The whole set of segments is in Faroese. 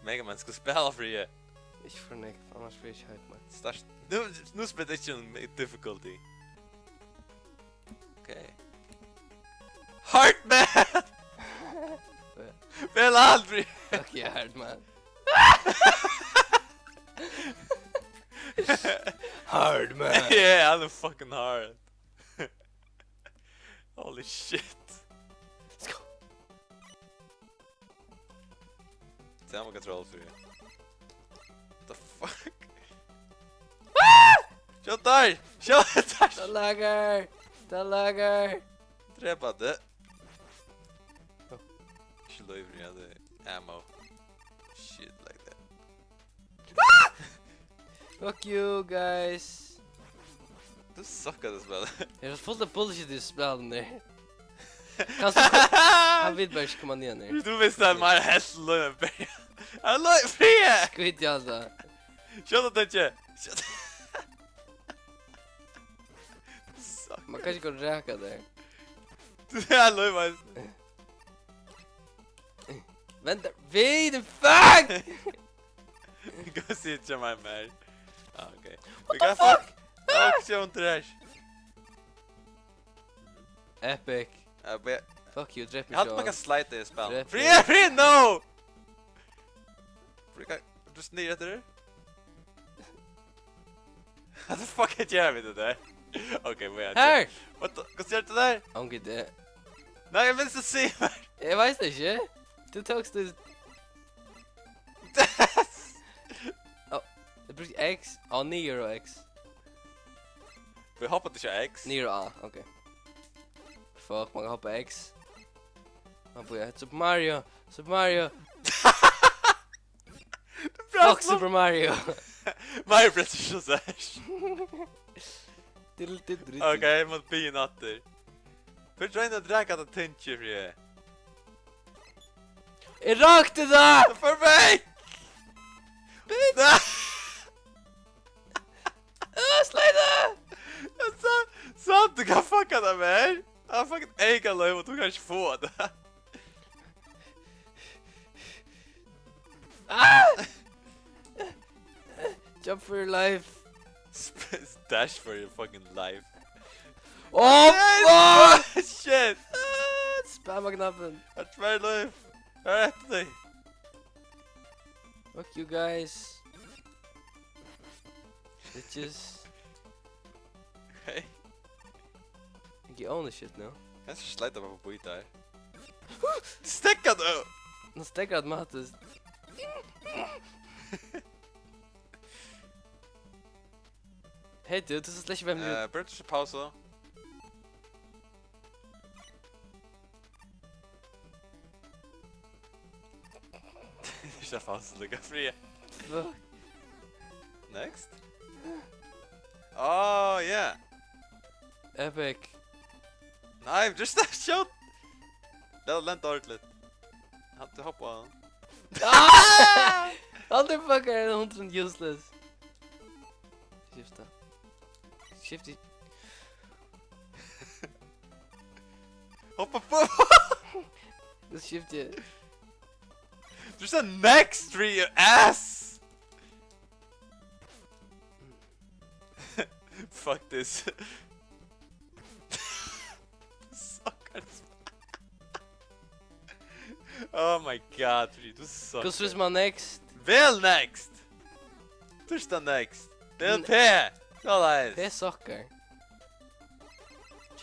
Megaman ska spela Fríði. Ich förnekar, annars blir jag hype man. Start. Nu spelar jag inte difficulty. Okej. Heartman! Spela aldrig! Fuck yeah, hard man. Hard man. Yeah, I'm fucking hard. Holy shit. Let's go. Samma kontroll för det. What the fuck? Shut där! Shut där! Det lagar. Träpade. Should I even have the ammo? Shit like that. Fuck you guys. Du suckar det spelet. Jag har fullt av bullshit i spelen där. Kanske han vill bara komma ner ner. Du visste att man häst löp. Han löp fria! Skit i alltså. Shut up inte. Man kanske går och räka där. Han löp. Vänta, vid fuck! Go see it, my man. Ah, okay. What the fuck? Action trash. Epic. Bet. Fuck you, dräp mig. Jag hade man kan slide i spel. Dräp Fríði, no! Fríði, du snirrar det där? Vad the fuck gör vi det där? Okej, vad är det? Här! Vad gör det där? Ångre det. Nej, jag vill inte se mer. Jag vet inte. Du tog det. Det blir X. Ja, 9 och X. Vi hoppar till X. 9 och A, okej. Fuck, man kan hoppa X. Man får göra Super Mario. Super Mario. Fuck Super Mario. Mario Precision Sash. Okej, mot binatter. För att tryna dräka att tänka för det. Rakt det där! För mig! Slida! Jag sa att du kan fucka det med. Jag har fucking äga löv och du kanske får det. Jump for your life. Dash for your fucking life. Oh fuck! Shit! Spamma knappen. Jag tror löv. Jag är rätt dig. Fuck you guys. Bitches. Okej. You own this shit now. Jag ska slida bara på byta här. Stäcka du! Nu stäcker att mattes. Hej du, du ska släcka 5 minuter. Börjar du pausa? Du kör pausa, du kan fria. Fuck. Next? Oh yeah! Epic. Nej, just that shot! Det var länt ordentligt. Jag hade hoppat på honom. Motherfucker är en hund useless. Skifta. Skifta. Hoppa på! Just skifta. There's a next tree, you ass! Fuck this. Suckers. Oh my god, du suckar. Cause who's my next? Väl next! There's the next. Väl P! Kolla Det är socker.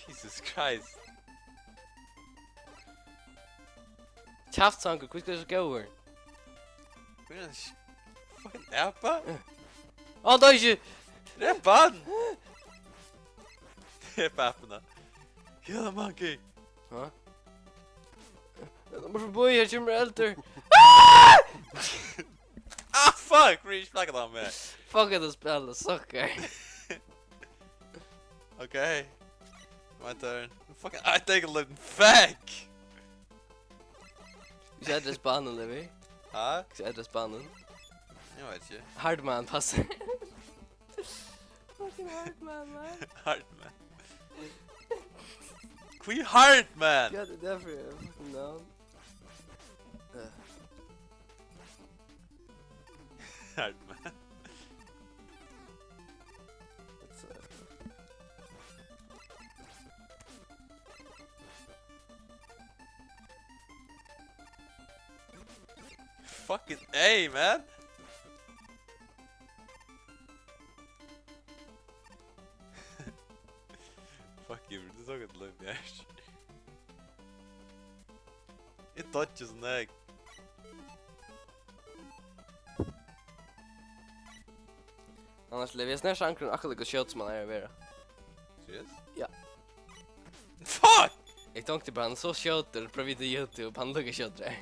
Jesus Christ. Kraftsanker, quick let's go over. Vad är det? Fucking appa? Oh, då är ju. Det är ban! Det är på apparna. Kill the monkey! Ja. De är förbi, jag kommer älter. Ah fuck! Reach flaggade han med. Fuck att spela socker. Okay. My turn. Fucking I take a little fuck! Vi ska ändra spannen, Levi. Ja? Vi ska ändra spannen. Jag vet inte. Hardman passar. Fucking Hardman, man. Hardman. Queen Hardman! Ja, det är därför jag fucking down. hard man. Fucking A, man. Fuck you, det såg ett lugnt hjärt. It touches an egg. Annars lever jag snart chankron akkurat lika kött som man är över. Seriös? Ja. Fuck! Jag tänkte bara han så köttar på video YouTube han lukar kött där.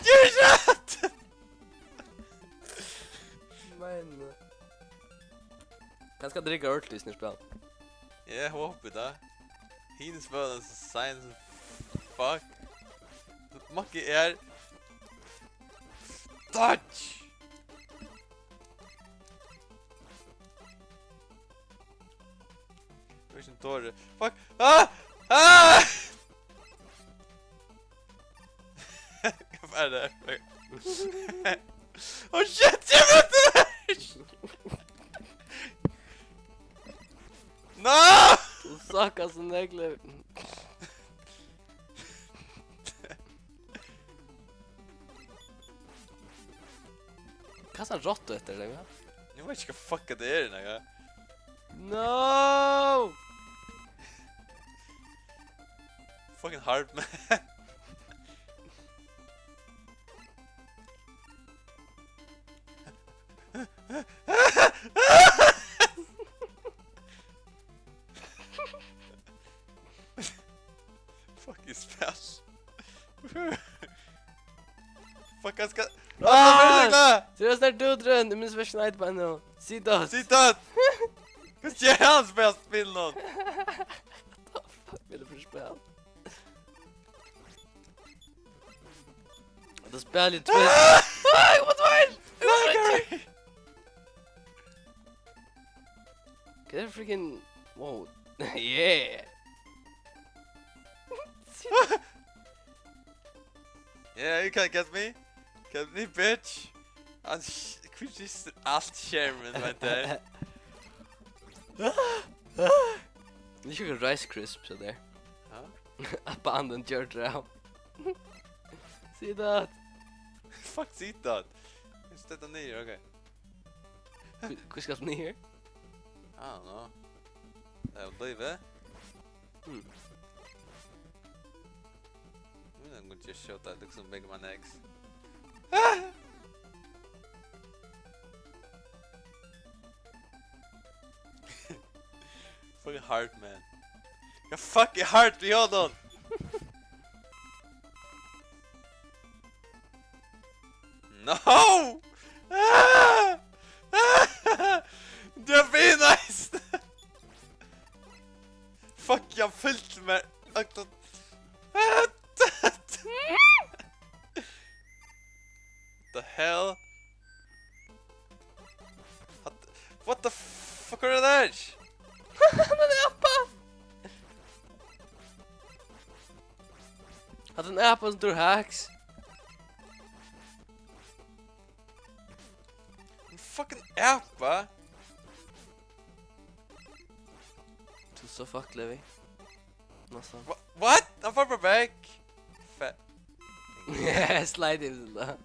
You're shot! Men kanske dricka örtlis när spel. Jag hoppas det. Hinns för science fuck. Macke är touch. Jag vet inte det. Fuck. Ah! Ah! Vad är det? Oh shit, jag vet det! No! Du suckar så näglar. Kastar råtto efter det, va? Jag vet inte vad fucka det är den här. No! Fucking hard man. Fuck you spells. Fuck jag ska... Seriöst när du drön, du minns version 1 på nu. Sitt Sitt! Vad gör han spel någon? Fuck vill du för spel? Det spelar ju twist. Aj, vad var det? Kan det freaking... Wow. Yeah! Yeah, you can't get me. Get me, bitch. Han just allt skärmen right där. Det är ju Rice Crisps där. Ja. Appa anden gör det här. Se det. Fuck sitat. Just det ner, okej. Hur ska ni här? I don't know. I'll leave it. I'm gonna just show that looks like Megaman eggs. Fucking heart, man. Your fucking heart, we hold on. No! Det blir nice. Fuck, jag fyllt med aktat. The hell? What the fuck are that? Han är appa! Hade en appa som tror hacks. En fucking appa? Du så fuck Levi. Nästan. What? I'm far back. Fat. Yeah, slide in där.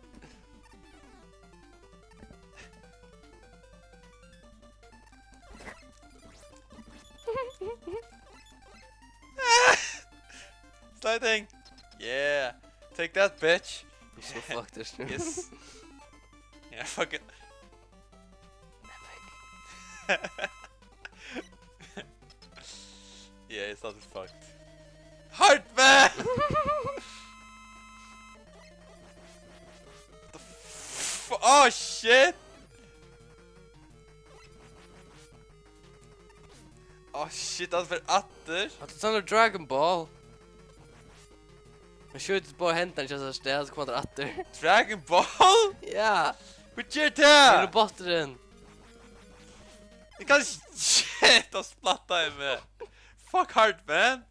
Sliding. Yeah. Take that, bitch. Du så fuck this. Yes. Yeah, fucking. Yeah, it's not as fucked. Heart man! Oh shit! Oh shit, dat is weer atter. Att det är Dragon Ball. Man skjuter på händerna just så där så kommer det åter. Dragon Ball? Ja. What you Det är do? roboten. Jag kan shit och splatta i med. Fuck hard man.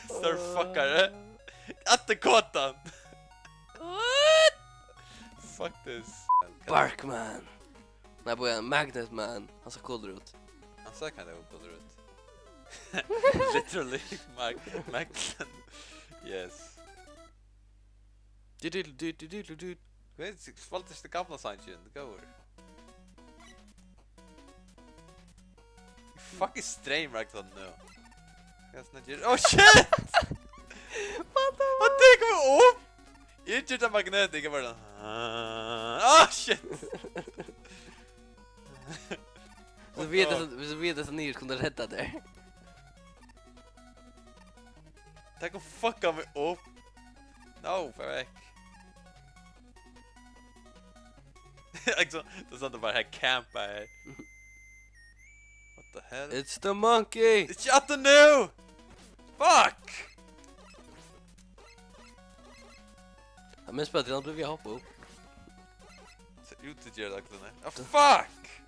Sir fuckare. Atterkåtan. Fuck this. Barkman. Nej, boja, Magnetman. Han ser cool ut. Han ser kinda cool ut. Literally, Magnet. Yes. Vad är det gamla sanchen? Det går. Fucking strain right on nu. Oh shit! Vad det kommer upp? Inte det magnetic bara. Ah shit. Så vet att ni kunde rädda det. Det kan fucka mig upp. No, perfekt. Alltså, det är sånt att bara här campa här. What the hell? It's the monkey! Shut the nu! Fuck! Ja, men spelar till han blev jag hoppa upp. Så ut till Gerard också nu. Oh fuck!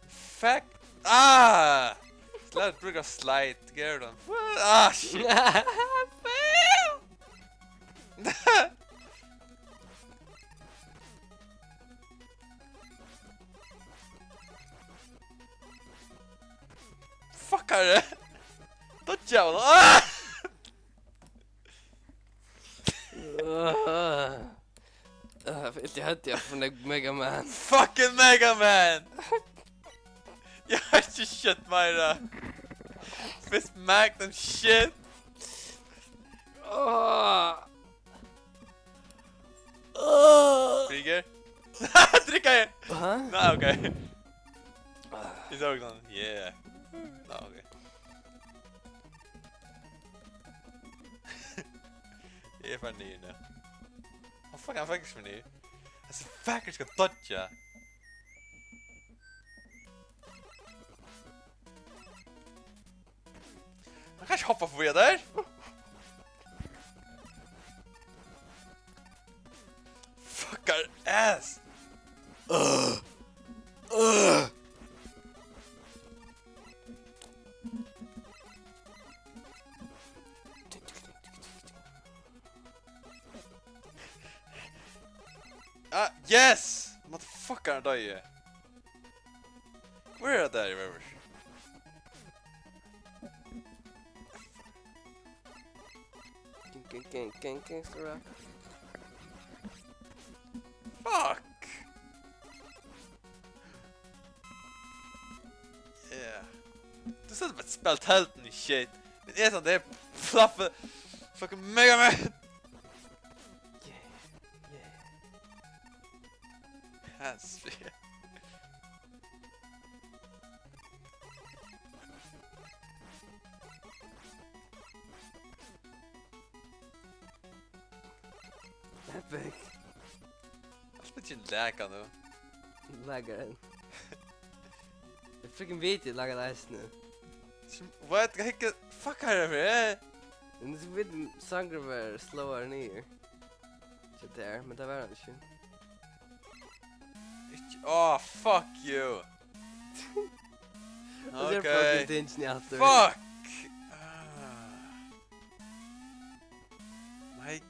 Fuck! Ah! Slide brukar slide Gerard. Ah shit! Fuckare! Dodja honom! Ah! Jag hade jag från Megaman. Fucking Megaman! Jag har inte shit Myra. Fist Magnum shit. Fríði? Dricka igen! Nej, okej. Vi såg någon. Yeah. Nej, okej. Jag är fan ny nu. Vad fan är han faktiskt för ny? Alltså, fucker ska dodga. Han kanske hoppar på det där. Fuckar ass. Yes! Motherfucker, han dör ju. Where are they, remember? Fuck! Yeah. Du sätter bara ett speltälten i shit. Men det är sånt, det är fluffy fucking Megaman! Yes, yeah. Epic. Allt med sin läka nu. Laggar den. Jag freaking vet jag laggar det nu. What? Jag hickar... Fuck här över, Men det vet Sangra var sloware ner. Så där, men det var han inte. Oh, fuck you! Okay. Fuck! My...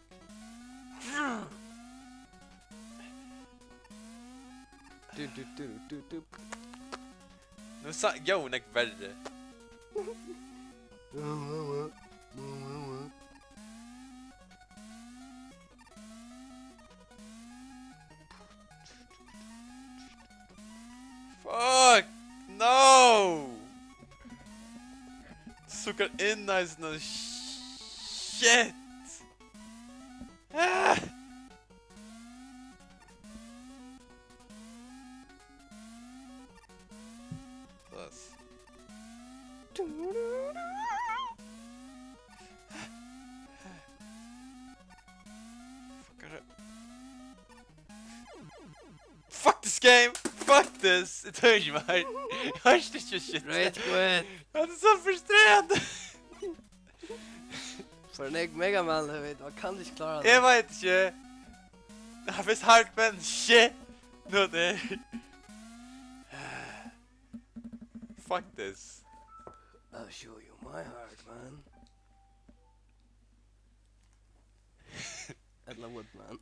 Nu sa Jonek värre. Fuck! No! Suckar in nice no shit! Ah! Plus. Fuck this game! Fuck this! It hurts me. I hate this shit. Right, quit. Jag är så frustrerad. För en Megaman, jag vet, man kan inte klara det. Jag vet inte. Jag har visst Harkman shit. No, det. Fuck this. I'll show you my heart, man. Eller Woodman.